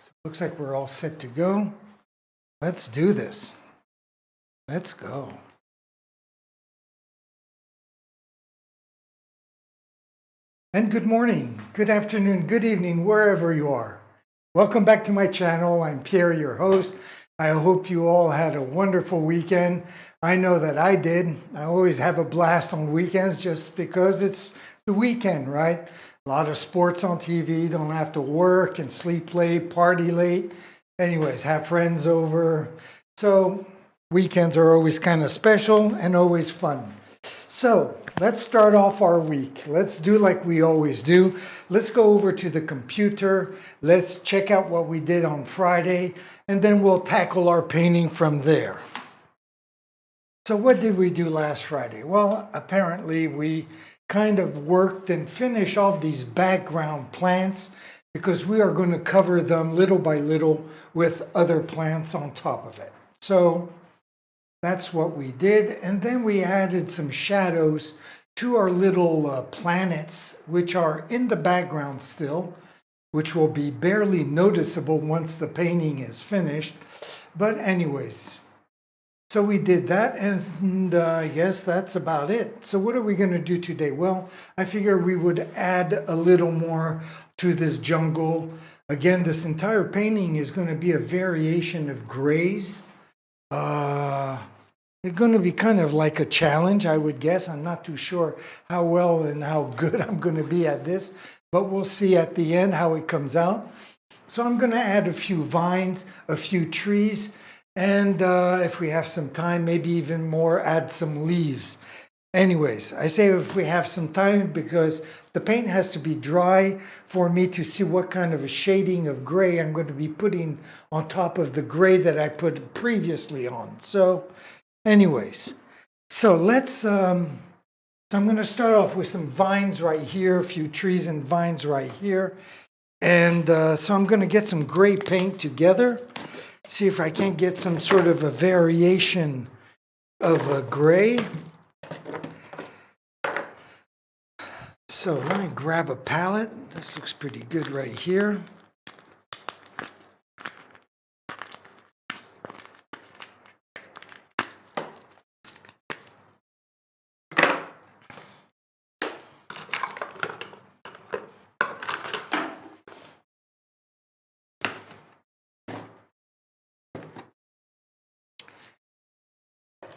So looks like we're all set to go. Let's do this. Let's go. And good morning, good afternoon, good evening, wherever you are. Welcome back to my channel. I'm Pierre, your host. I hope you all had a wonderful weekend. I know that I did. I always have a blast on weekends just because it's the weekend, right? A lot of sports on TV, don't have to work and sleep late, party late. Anyways, have friends over. So weekends are always kind of special and always fun. So let's start off our week. Let's do like we always do. Let's go over to the computer. Let's check out what we did on Friday, and then we'll tackle our painting from there. So what did we do last Friday? Well, apparently we kind of worked and finished off these background plants because we are going to cover them little by little with other plants on top of it. So that's what we did. And then we added some shadows to our little planets, which are in the background still, which will be barely noticeable once the painting is finished. But anyways, so we did that, and I guess that's about it. So what are we going to do today? Well, I figured we would add a little more to this jungle. Again, this entire painting is going to be a variation of grays. It's going to be kind of like a challenge, I would guess. I'm not too sure how well and how good I'm going to be at this, but we'll see at the end how it comes out. So I'm going to add a few vines, a few trees, and if we have some time, maybe even more, add some leaves. Anyways, I say if we have some time because the paint has to be dry for me to see what kind of a shading of gray I'm going to be putting on top of the gray that I put previously on. So anyways, so let's, I'm going to start off with some vines right here, a few trees and vines right here. And so I'm going to get some gray paint together, see if I can't get some sort of a variation of a gray. So let me grab a palette. This looks pretty good right here.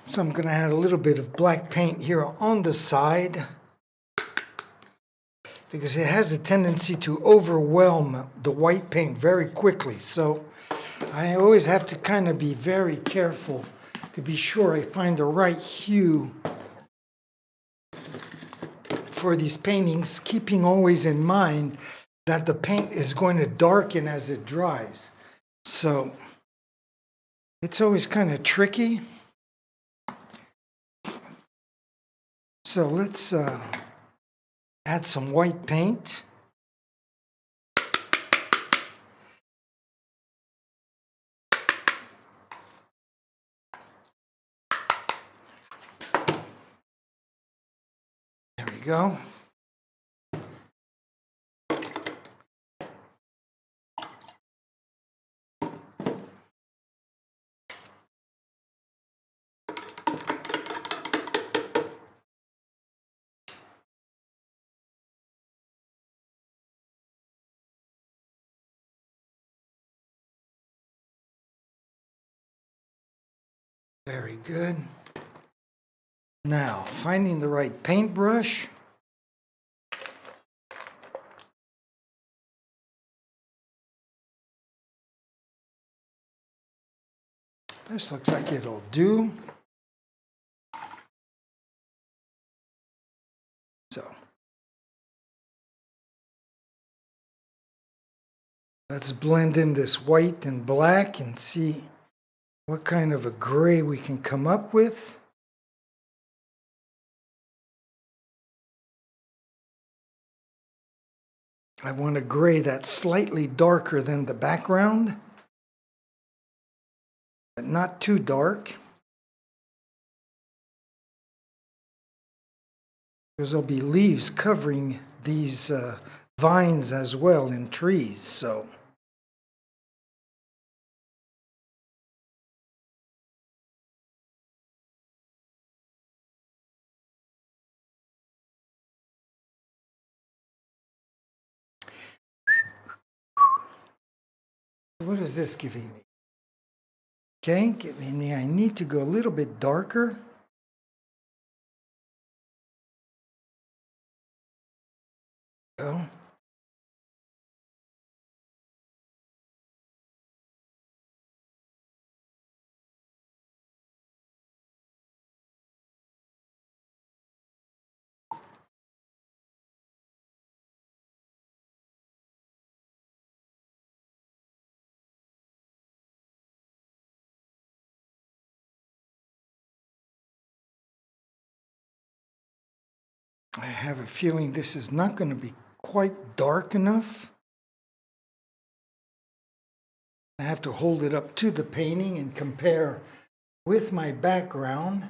So I'm going to add a little bit of black paint here on the side because it has a tendency to overwhelm the white paint very quickly. So I always have to kind of be very careful to be sure I find the right hue for these paintings, keeping always in mind that the paint is going to darken as it dries. So it's always kind of tricky. So let's add some white paint. There we go. Very good. Now, finding the right paintbrush. This looks like it'll do. So, let's blend in this white and black and see what kind of a gray we can come up with. I want a gray that's slightly darker than the background, but not too dark, because there'll be leaves covering these vines as well in trees. So What is this giving me? Okay, giving me, I need to go a little bit darker. Go. I have a feeling this is not going to be quite dark enough. I have to hold it up to the painting and compare with my background.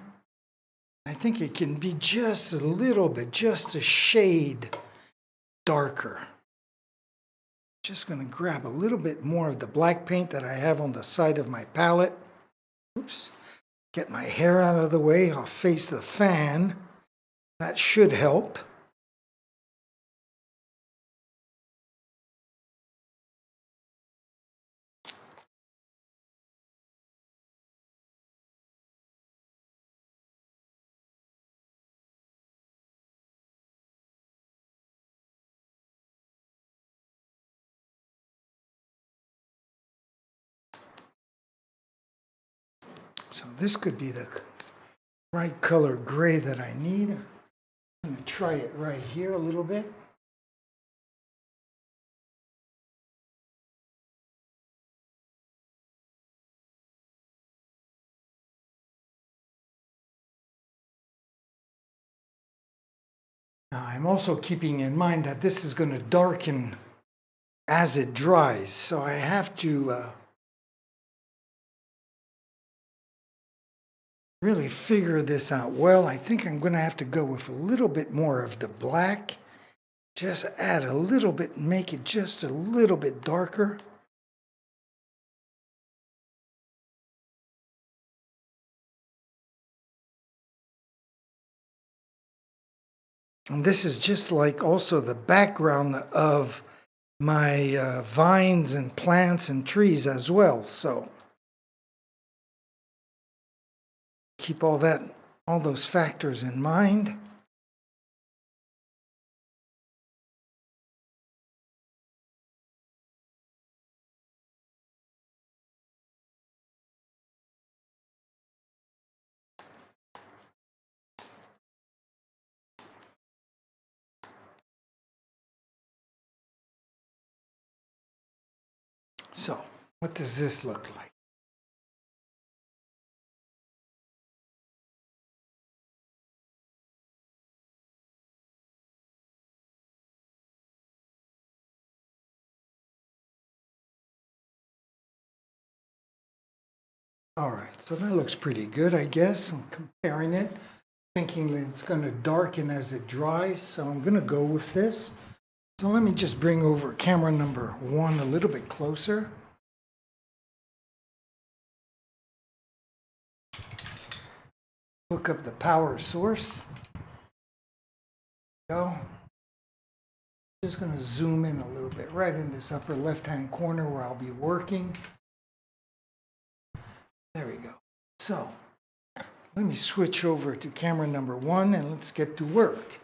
I think it can be just a little bit, just a shade darker. Just going to grab a little bit more of the black paint that I have on the side of my palette. Oops. Get my hair out of the way. I'll face the fan. That should help. So this could be the right color gray that I need. I'm going to try it right here a little bit. Now I'm also keeping in mind that this is going to darken as it dries, so I have to really figure this out well. I think I'm going to have to go with a little bit more of the black. Just add a little bit, make it just a little bit darker. And this is just like also the background of my vines and plants and trees as well. So keep all those factors in mind. So what does this look like? All right, so that looks pretty good, I guess. I'm comparing it, thinking that it's going to darken as it dries, so I'm going to go with this. So let me just bring over camera number 1 a little bit closer. Hook up the power source. Go. Just going to zoom in a little bit right in this upper left-hand corner where I'll be working. There we go. So let me switch over to camera number 1 and let's get to work.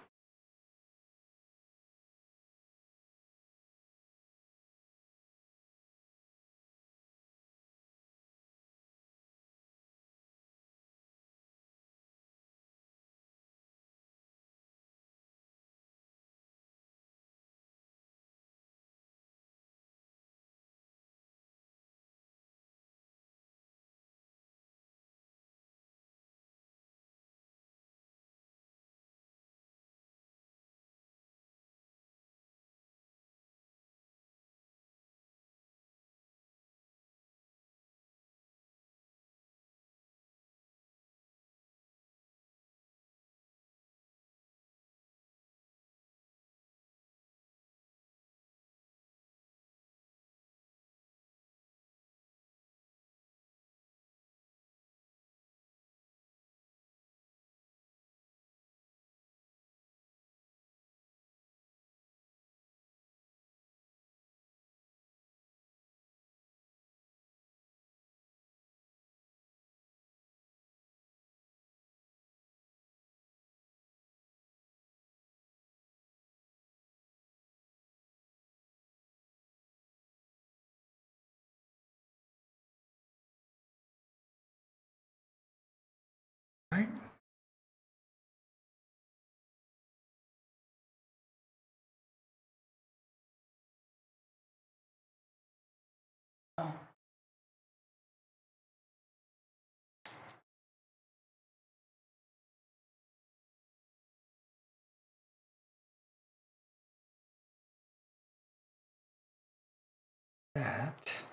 That.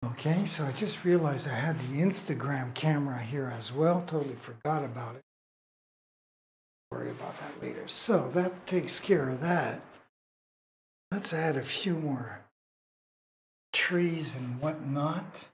Okay, so I just realized I had the Instagram camera here as well. Totally forgot about it. Worry about that later. So that takes care of that. Let's add a few more trees and whatnot.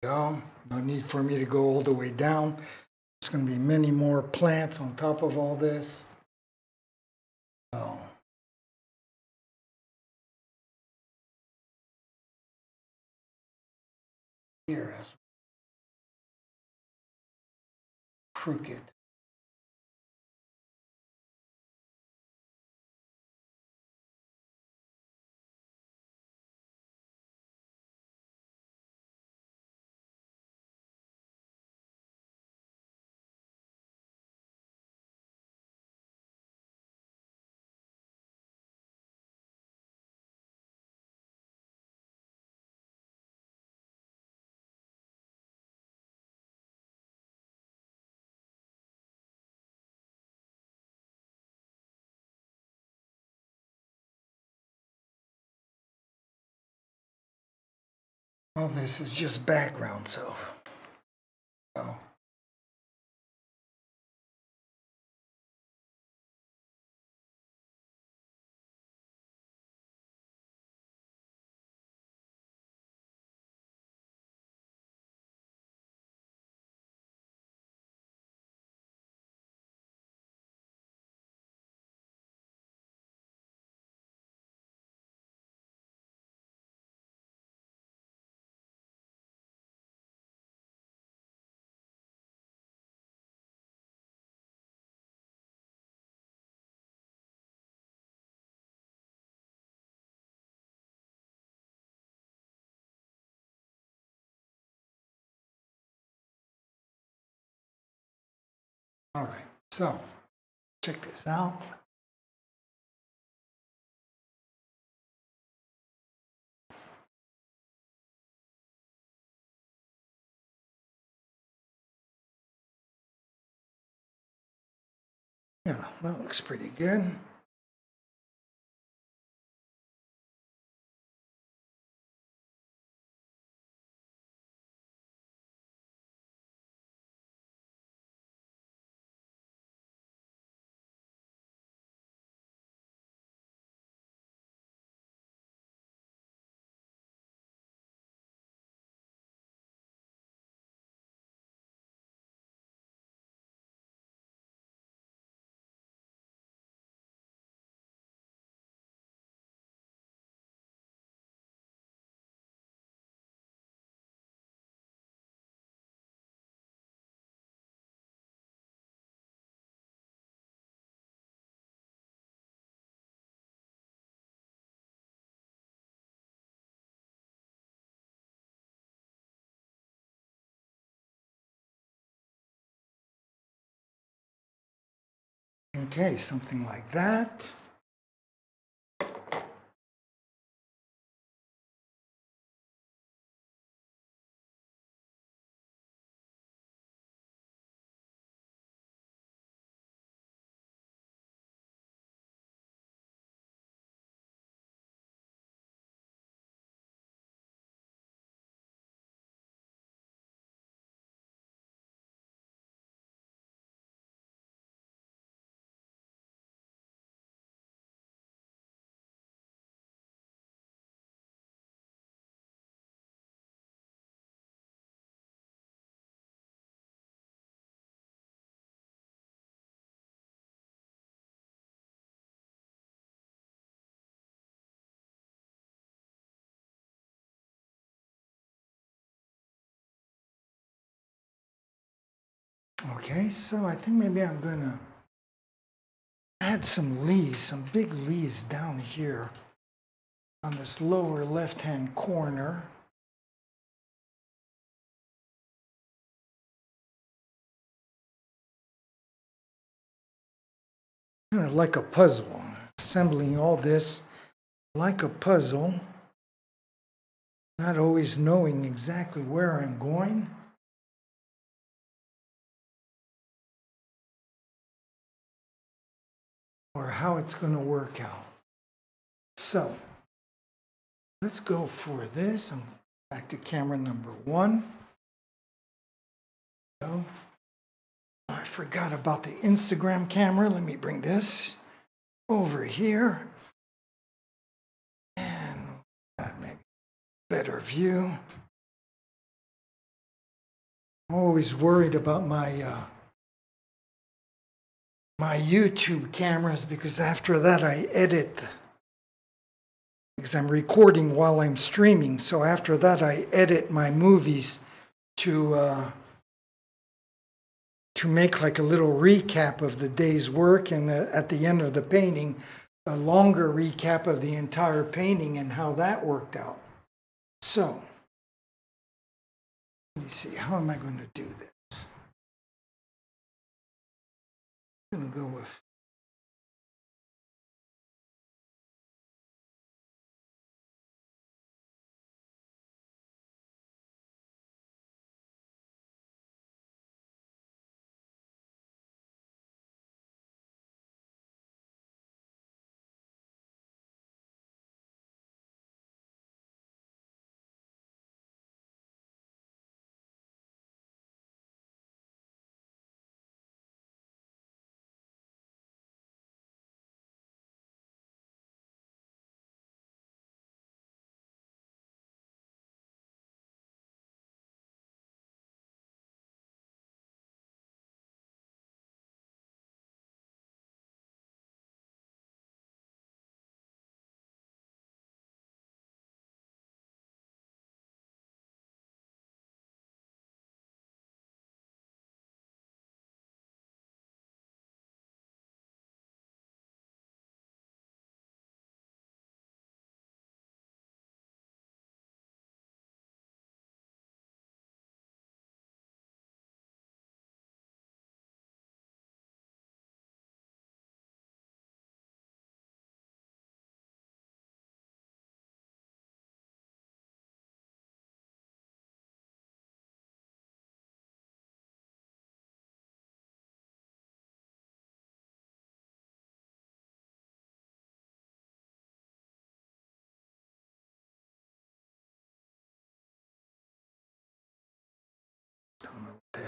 Go. No need for me to go all the way down. There's going to be many more plants on top of all this. Oh. Here as crooked. All this is just background, so. All right, so check this out. Yeah, that looks pretty good. Okay, something like that. Okay, so I think maybe I'm gonna add some leaves, some big leaves down here on this lower left-hand corner. Kind of like a puzzle, assembling all this like a puzzle, not always knowing exactly where I'm going. Or how it's going to work out. So let's go for this. I'm back to camera number 1. So I forgot about the Instagram camera. Let me bring this over here and maybe better view. I'm always worried about my YouTube cameras because after that I edit, because I'm recording while I'm streaming. So after that I edit my movies to make like a little recap of the day's work, and at the end of the painting, a longer recap of the entire painting and how that worked out. So, let me see, how am I going to do this? I'm going to go with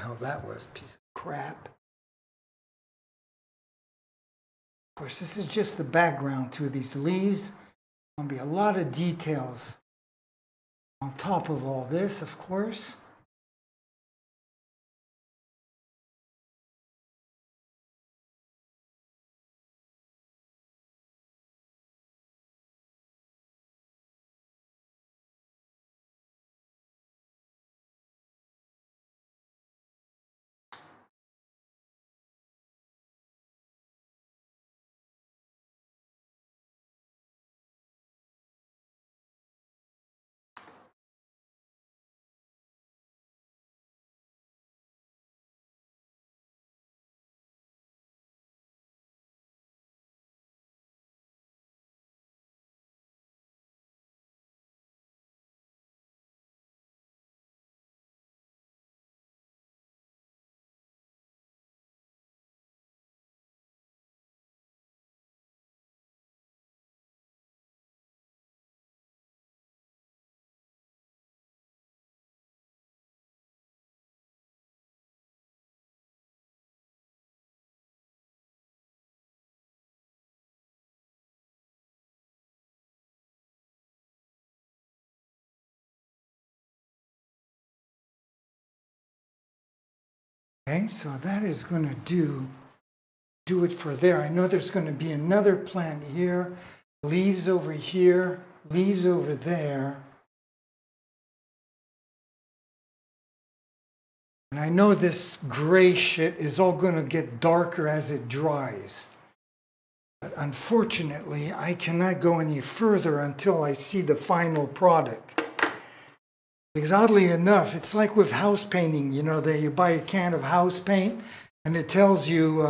hell that was, piece of crap. Of course, this is just the background to these leaves. There'll be a lot of details on top of all this, of course. Okay, so that is going to do it for there. I know there's going to be another plant here, leaves over here, leaves over there. And I know this gray shit is all going to get darker as it dries. But unfortunately, I cannot go any further until I see the final product. Because oddly enough, it's like with house painting, you know, that you buy a can of house paint and it tells you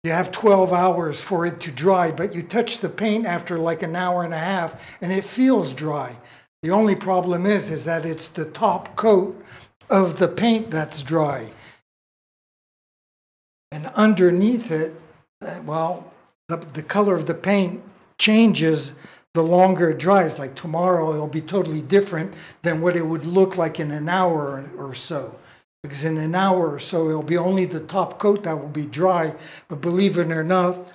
you have 12 hours for it to dry, but you touch the paint after like an hour and a half and it feels dry. The only problem is that it's the top coat of the paint that's dry. And underneath it, well, the color of the paint changes the longer it dries. Like tomorrow, it'll be totally different than what it would look like in an hour or so. Because in an hour or so, it'll be only the top coat that will be dry. But believe it or not,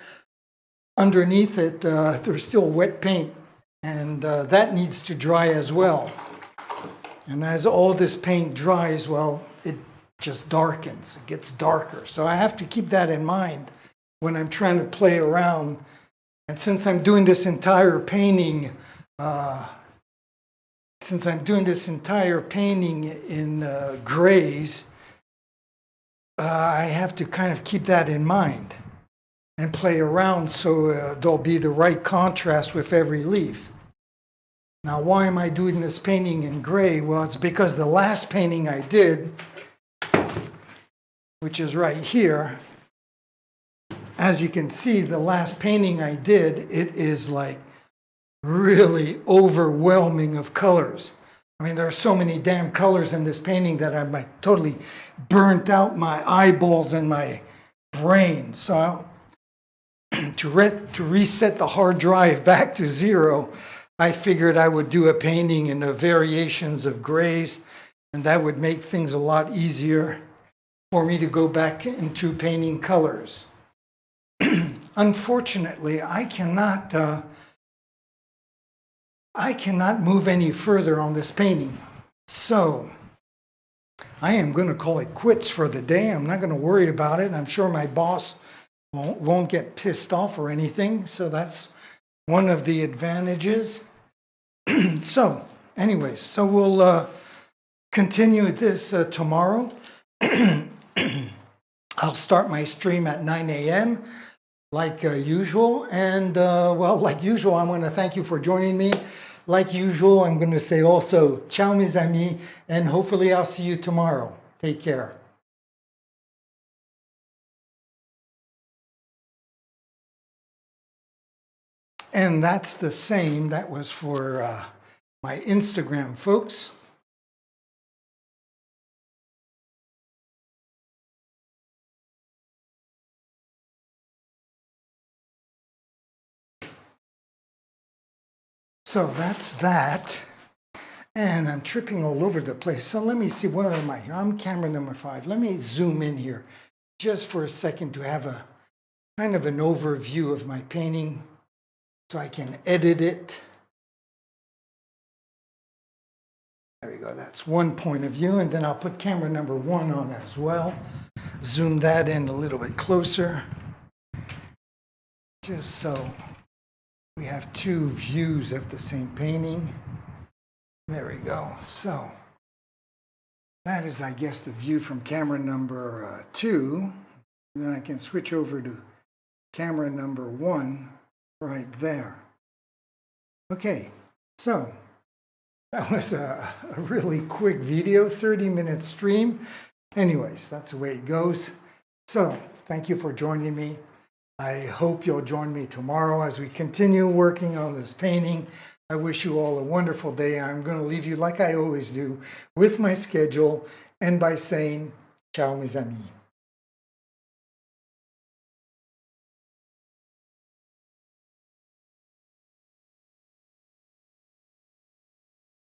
underneath it, there's still wet paint. And that needs to dry as well. And as all this paint dries, well, it just darkens. It gets darker. So I have to keep that in mind when I'm trying to play around. And since I'm doing this entire painting, in grays, I have to kind of keep that in mind and play around so there'll be the right contrast with every leaf. Now, why am I doing this painting in gray? Well, it's because the last painting I did, which is right here, as you can see, the last painting I did, it is like really overwhelming of colors. I mean, there are so many damn colors in this painting that I'm like totally burnt out my eyeballs and my brain. So to reset the hard drive back to zero, I figured I would do a painting in the variations of grays, and that would make things a lot easier for me to go back into painting colors. Unfortunately, I cannot move any further on this painting. So I am going to call it quits for the day. I'm not going to worry about it. I'm sure my boss won't get pissed off or anything. So that's one of the advantages. So anyways, so we'll continue this tomorrow. I'll start my stream at 9 a.m. like usual. And well, like usual, I want to thank you for joining me. Like usual, I'm going to say also, ciao mes amis, and hopefully I'll see you tomorrow. Take care. And that's the same, that was for my Instagram folks. So that's that. And I'm tripping all over the place. So let me see, where am I here? I'm camera number 5. Let me zoom in here just for a second to have a kind of an overview of my painting so I can edit it. There we go, that's one point of view, and then I'll put camera number 1 on as well. Zoom that in a little bit closer, just so we have 2 views of the same painting. There we go. So that is, I guess, the view from camera number 2. And then I can switch over to camera number 1 right there. Okay, so that was a really quick video, 30-minute stream. Anyways, that's the way it goes. So thank you for joining me. I hope you'll join me tomorrow as we continue working on this painting. I wish you all a wonderful day. I'm going to leave you, like I always do, with my schedule and by saying, ciao mes amis.